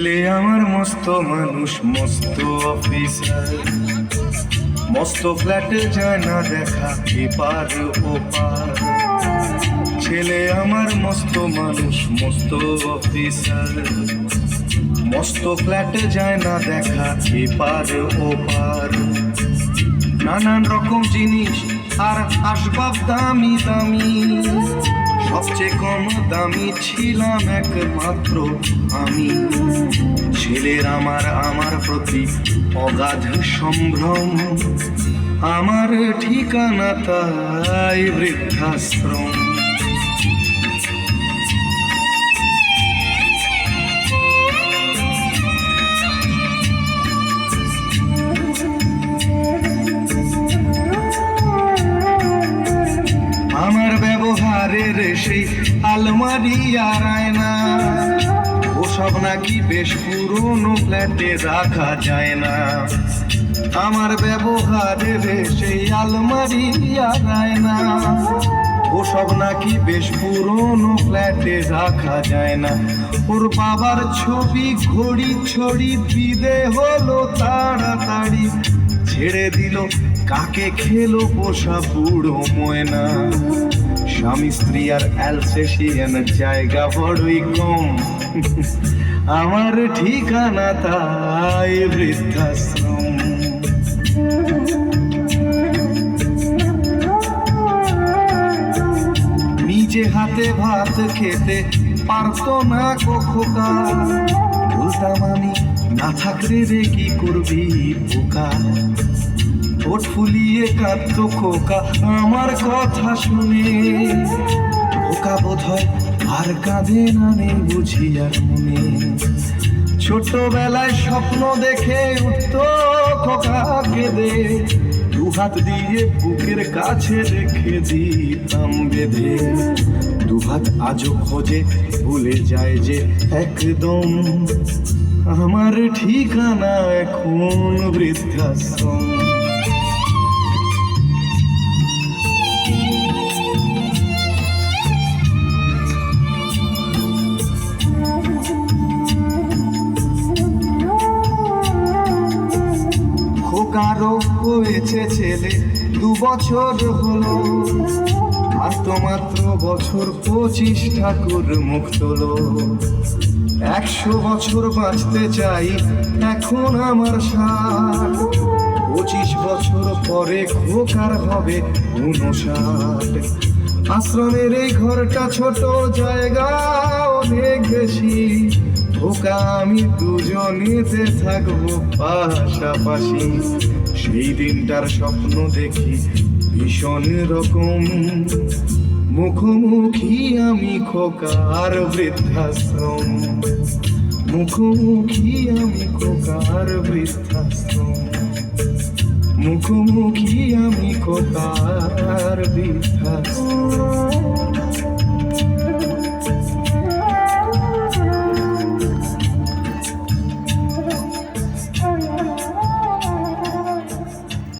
ছেলে আমার মস্ত মানুষ, মস্ত অফিসার, মস্ত ফ্ল্যাটে যায় না দেখা এপার ওপার। ছেলে আমার মস্ত মানুষ, মস্ত অফিসার, মস্ত ফ্ল্যাটে যায় না দেখা এপার ওপার। নানান রকম জিনিস আর আসবাব দামি দামি, সবচেয়ে কম দামি ছিলাম একমাত্র আমি। ছেলের আমার প্রতি অগাধ সম্ভ্রম, আমার ঠিকানা তাই বৃদ্ধাশ্রম। আমার ব্যবহারের সেই আলমারি আর আয়না, ওসব নাকি বেশ পুরনো ফ্ল্যাটে রাখা যায় না। আমার ব্যবহারের সেই আলমারি আর আয়না, ওসব নাকি বেশ পুরনো ফ্ল্যাটে রাখা যায় না। ওর বাবার ছবি ঘড়ি ছড়ি বিদে হলো তাড়াতাড়ি, ছেড়ে দিল কাকে খেলো পোষা বুড়ো ময়না। স্বামী স্ত্রী আর অ্যালসেশিয়ান জায়গা বড়ই কম, আমার ঠিকানা তাই বৃদ্ধাশ্রম। নিজে হাতে ভাত খেতে পারতো না খোকা, বলতাম আমি না থাকলে রে কি করবি বোকা। ঠোঁট ফুলিয়ে কাঁদতো খোকা আমার কথা শুনে, খোকা বোধ হয় আর কাঁদে না নেই বুঝি আর মনে। ছোটবেলায় স্বপ্ন দেখে উঠতো খোকা কেঁদে, দু হাত দিয়ে বুকের কাছে রেখে দিতাম বেঁধে। দু হাত আজও খোঁজে ভুলে যায় যে একদম, আমার ঠিকানা এখন বৃদ্ধাশ্রম। কারো হয়েছে ছেলে 2 বছর হলো, আর তো মাত্র বছর 25 ঠাকুর মুখ তোলো। 100 বছর বাঁচতে চাই এখন আমার 60, 25 বছর পরে খোকার হবে 59। আশ্রমের এই ঘরটা ছোট, জায়গা অনেক বেশি, খোকা আমি দুজনেতে থাকবো পাশাপাশি। সেই দিনটার স্বপ্ন দেখি ভীষণ রকম, মুখোমুখি আমি খোকার বৃদ্ধাশ্রম। মুখোমুখি আমি খোকার বৃদ্ধাশ্রম, মুখোমুখি আমি খোকার বৃদ্ধাশ্রম।